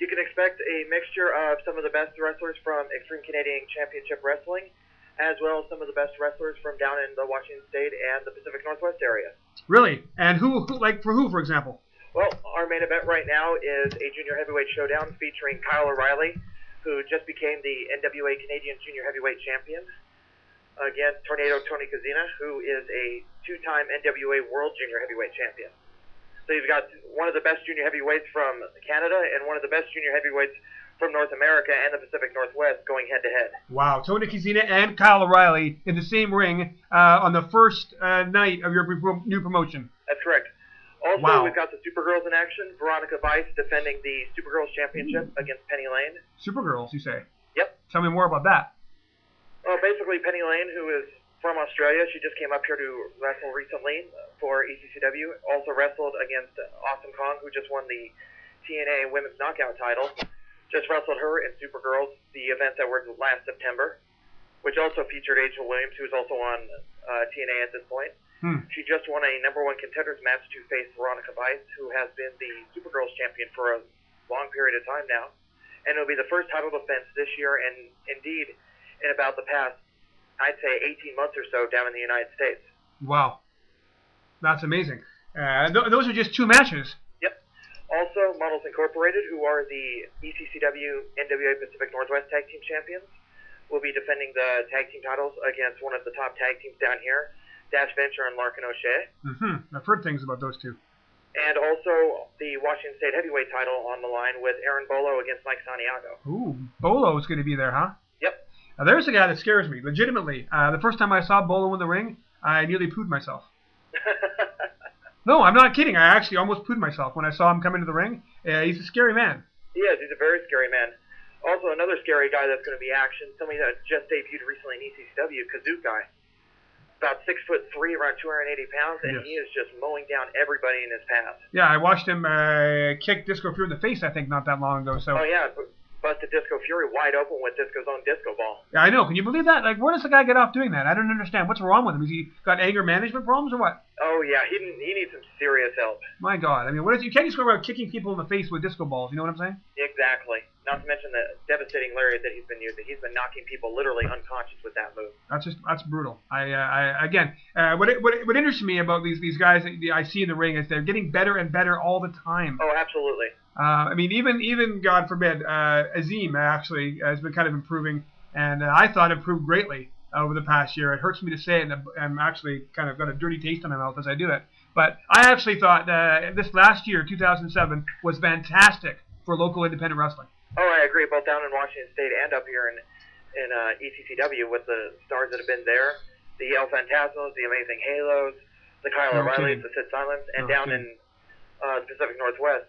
You can expect a mixture of some of the best wrestlers from Extreme Canadian Championship Wrestling, as well as some of the best wrestlers from down in the Washington State and the Pacific Northwest area. Really? And who for example? Well, our main event right now is a junior heavyweight showdown featuring Kyle O'Reilly, who just became the NWA Canadian Junior Heavyweight Champion, against Tornado Tony Kazina, who is a two-time NWA World Junior Heavyweight Champion. So you've got one of the best junior heavyweights from Canada and one of the best junior heavyweights from North America and the Pacific Northwest going head-to-head. Wow. Tony Kazina and Kyle O'Reilly in the same ring on the first night of your new promotion. That's correct. Also, wow. We've got the Supergirls in action. Veronica Weiss defending the Supergirls Championship against Penny Lane. Supergirls, you say? Yep. Tell me more about that. Well, basically, Penny Lane, who is from Australia, she just came up here to wrestle recently for ECCW. Also wrestled against Awesome Kong, who just won the TNA Women's Knockout title. Just wrestled her in Supergirls, the event that were last September, which also featured Angel Williams, who is also on TNA at this point. She just won a #1 contenders match to face Veronica Weiss, who has been the Supergirls champion for a long period of time now. And it'll be the first title defense this year, and indeed, in about the past, I'd say 18 months or so down in the United States. Wow. That's amazing. Those are just two matches. Yep. Also, Models Incorporated, who are the ECCW NWA Pacific Northwest Tag Team Champions, will be defending the tag team titles against one of the top tag teams down here, Dash Venture and Larkin O'Shea. I've heard things about those two. And also the Washington State Heavyweight title on the line with Aaron Bolo against Mike Santiago. Ooh, Bolo's going to be there, huh? Yep. Now, there's a guy that scares me, legitimately. The first time I saw Bolo in the ring, I nearly pooed myself. No, I'm not kidding. I actually almost pooed myself when I saw him come into the ring. He's a scary man. He is. He's a very scary man. Also, another scary guy that's going to be action, somebody that just debuted recently in ECCW, Kazukai. About 6'3", around 280 pounds, and he is just mowing down everybody in his path. Yeah, I watched him kick Disco Fury in the face, I think, not that long ago. So. Oh, yeah. Busted Disco Fury wide open with Disco's own disco ball. Yeah, I know. Can you believe that? Like, where does the guy get off doing that? I don't understand. What's wrong with him? Has he got anger management problems or what? Oh, yeah. He needs some serious help. My God. I mean, you can't just go around kicking people in the face with disco balls. You know what I'm saying? Exactly. Not to mention the devastating lariat that he's been using. He's been knocking people literally unconscious with that move. That's brutal. What interests me about these guys that I see in the ring is they're getting better and better all the time. Oh, absolutely. I mean, even God forbid, Azim actually has been kind of improving, and I thought improved greatly over the past year. It hurts me to say it, and I'm actually kind of got a dirty taste in my mouth as I do it. But I actually thought this last year, 2007, was fantastic for local independent wrestling. Oh, I agree, both down in Washington State and up here in ECCW with the stars that have been there, the El Fantasmos, the Amazing Halos, the Kyle O'Reillys, the Sid Silence, and down in the Pacific Northwest,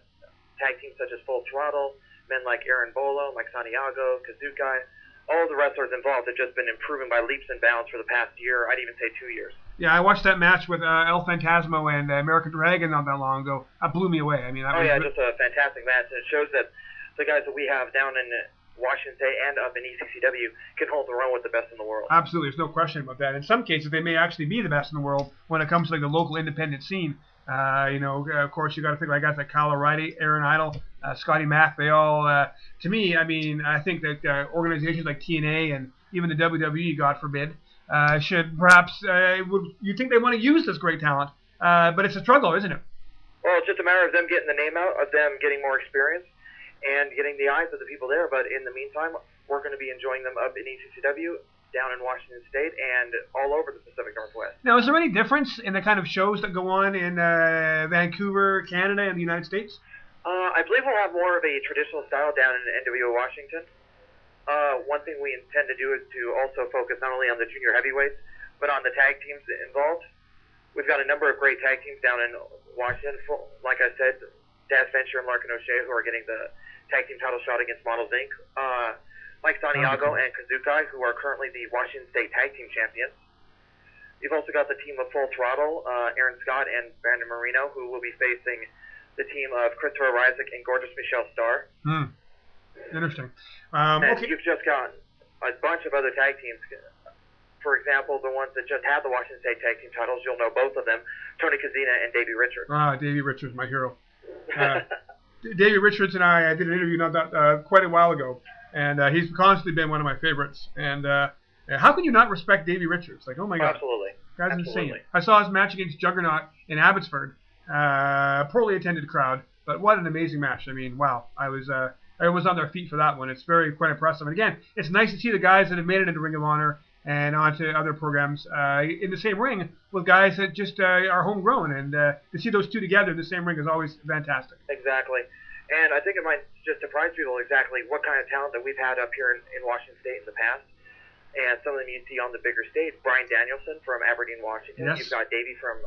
tag teams such as Full Throttle, men like Aaron Bolo, Mike Santiago, Kazukai, all of the wrestlers involved have just been improving by leaps and bounds for the past year, I'd even say 2 years. Yeah, I watched that match with El Fantasmo and American Dragon not that long ago. That blew me away. I mean, just a fantastic match, and it shows that the guys that we have down in Washington State and up in ECCW can hold their own with the best in the world. Absolutely, there's no question about that. In some cases, they may actually be the best in the world when it comes to like the local independent scene. Of course, you got to think like guys like Kyle O'Reilly, Aaron Idle, Scotty Mack. They all, to me, I mean, I think that organizations like TNA and even the WWE, God forbid, should perhaps, you think they want to use this great talent, but it's a struggle, isn't it? Well, it's just a matter of them getting the name out, of them getting more experience, and getting the eyes of the people there. But in the meantime, we're going to be enjoying them up in ECCW, down in Washington State, and all over the Pacific Northwest. Now, is there any difference in the kind of shows that go on in Vancouver, Canada, and the United States? I believe we'll have more of a traditional style down in NWA Washington. One thing we intend to do is to also focus not only on the junior heavyweights, but on the tag teams involved. We've got a number of great tag teams down in Washington. Like I said, Dash Venture and Larkin O'Shea, who are getting the tag team title shot against Models Inc. Mike Santiago and Kazukai, who are currently the Washington State Tag Team Champions. You've also got the team of Full Throttle, Aaron Scott and Brandon Marino, who will be facing the team of Christopher Ryzik and Gorgeous Michelle Starr. Interesting. And you've just got a bunch of other tag teams. For example, the ones that just had the Washington State Tag Team titles, you'll know both of them, Tony Kazina and Davey Richards. Davey Richards, my hero. David Richards and I did an interview not that quite a while ago, and he's constantly been one of my favorites. And how can you not respect Davey Richards? Like, oh my God, Absolutely. guy's Absolutely. insane. I saw his match against Juggernaut in Abbotsford, poorly attended crowd, but what an amazing match. I mean, wow, I was on their feet for that one. It's quite impressive. And again, it's nice to see the guys that have made it into Ring of Honor and onto other programs in the same ring with guys that just are homegrown. And to see those two together in the same ring is always fantastic. Exactly. And I think it might just surprise people exactly what kind of talent that we've had up here in Washington State in the past. And some of them you see on the bigger stage. Brian Danielson from Aberdeen, Washington. Yes. You've got Davey from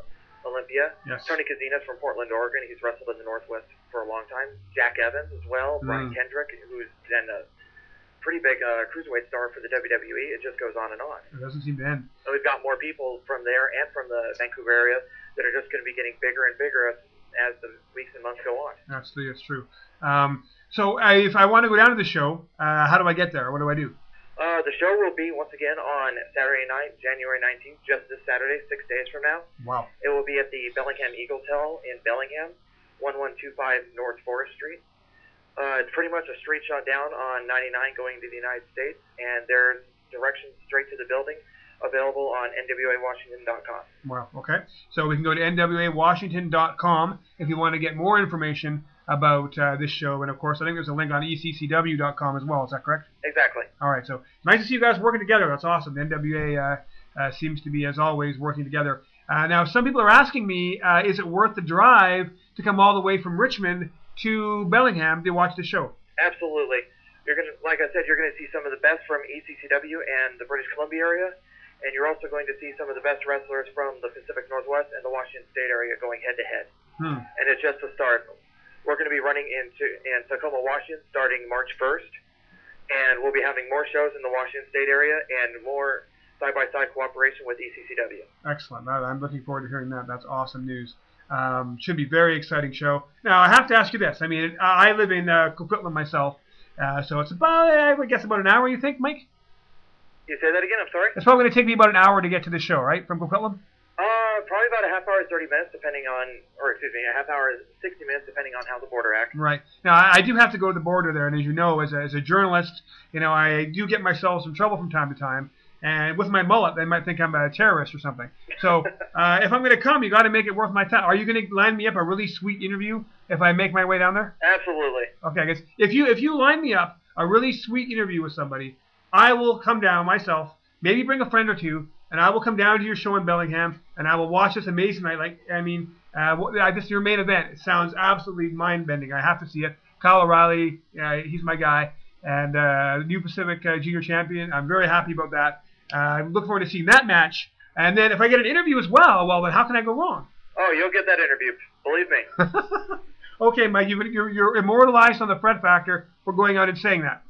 Olympia. Yes. Tony Kazinas from Portland, Oregon. He's wrestled in the Northwest for a long time. Jack Evans as well. Brian Kendrick, who's been a pretty big cruiserweight star for the WWE. It just goes on and on. It doesn't seem to end. And we've got more people from there and from the Vancouver area that are just going to be getting bigger and bigger as the weeks and months go on. Absolutely, it's true. So if I want to go down to the show, how do I get there? What do I do? The show will be, once again, on Saturday night, January 19th, just this Saturday, 6 days from now. Wow. It will be at the Bellingham Eagle Hotel in Bellingham, 1125 North Forest Street. It's pretty much a straight shot down on 99 going to the United States, and there's directions straight to the building available on NWAWashington.com. Wow, okay. So we can go to NWAWashington.com if you want to get more information about this show. And, of course, I think there's a link on ECCW.com as well. Is that correct? Exactly. All right, so nice to see you guys working together. That's awesome. The NWA seems to be, as always, working together. Now, some people are asking me, is it worth the drive to come all the way from Richmond to Bellingham to watch the show? Absolutely. You're gonna, like I said, you're going to see some of the best from ECCW and the British Columbia area, and you're also going to see some of the best wrestlers from the Pacific Northwest and the Washington State area going head-to-head. And it's just the start. We're going to be running in Tacoma, Washington, starting March 1st, and we'll be having more shows in the Washington State area and more side-by-side cooperation with ECCW. Excellent. I'm looking forward to hearing that. That's awesome news. Should be a very exciting show. Now, I have to ask you this. I mean, I live in Coquitlam myself, so it's about, I would guess, about an hour, you think, Mike? You say that again? I'm sorry? It's probably going to take me about an hour to get to the show, right, from Coquitlam? Probably about a half hour, 30 minutes, depending on, or excuse me, a half hour, 60 minutes, depending on how the border acts. Right. Now, I do have to go to the border there, and as you know, as a journalist, you know, I do get myself some trouble from time to time. And with my mullet, they might think I'm a terrorist or something. So if I'm going to come, you got to make it worth my time. Are you going to line me up a really sweet interview if I make my way down there? Absolutely. Okay, I guess if you line me up a really sweet interview with somebody, I will come down myself, maybe bring a friend or two, and I will come down to your show in Bellingham, and I will watch this amazing night. Like, I mean, this your main event. It sounds absolutely mind-bending. I have to see it. Kyle O'Reilly, he's my guy, and the new Pacific Junior Champion. I'm very happy about that. I look forward to seeing that match. And then if I get an interview as well, then how can I go wrong? Oh, you'll get that interview. Believe me. Okay, Mike, you're immortalized on the Fred Factor for going out and saying that.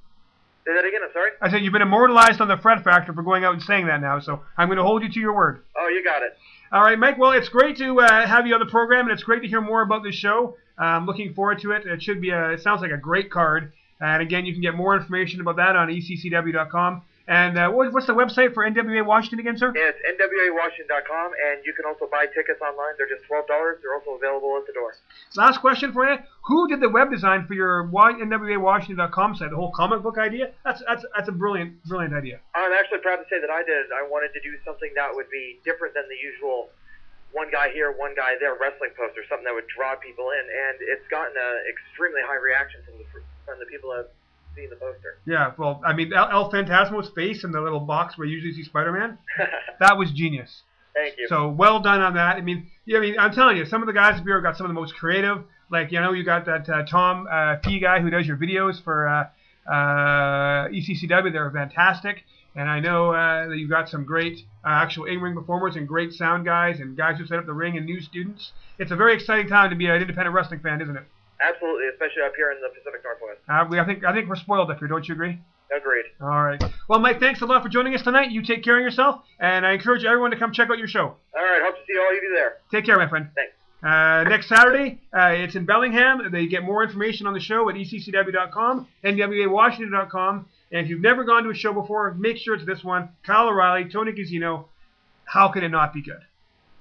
Say that again, I'm sorry? I said you've been immortalized on the Fred Factor for going out and saying that now, so I'm going to hold you to your word. Oh, you got it. All right, Mike, well, it's great to have you on the program, and it's great to hear more about this show. I'm looking forward to it. It sounds like a great card. And again, you can get more information about that on ECCW.com. And what's the website for NWA Washington again, sir? It's NWAWashington.com, and you can also buy tickets online. They're just $12. They're also available at the door. Last question for you. Who did the web design for your NWAWashington.com site, the whole comic book idea? That's a brilliant idea. I'm actually proud to say that I did it. I wanted to do something that would be different than the usual one guy here, one guy there wrestling poster, something that would draw people in, and it's gotten an extremely high reaction from the people that have seen the poster. Yeah, well, I mean, El Phantasmo's face in the little box where you usually see Spider-Man, that was genius. Thank you. So well done on that. I mean, I'm telling you, some of the guys up here got some of the most creative. Like, you got that Tom P guy who does your videos for ECCW. They're fantastic. And I know that you've got some great actual in-ring performers and great sound guys and guys who set up the ring and new students. It's a very exciting time to be an independent wrestling fan, isn't it? Absolutely, especially up here in the Pacific Northwest. I think we're spoiled up here. Don't you agree? Agreed. All right. Well, Mike, thanks a lot for joining us tonight. You take care of yourself, and I encourage everyone to come check out your show. All right. Hope to see all of you there. Take care, my friend. Thanks. Next Saturday, it's in Bellingham. They get more information on the show at ECCW.com, NWAWashington.com. And if you've never gone to a show before, make sure it's this one. Kyle O'Reilly, Tony Gazzino. How can it not be good?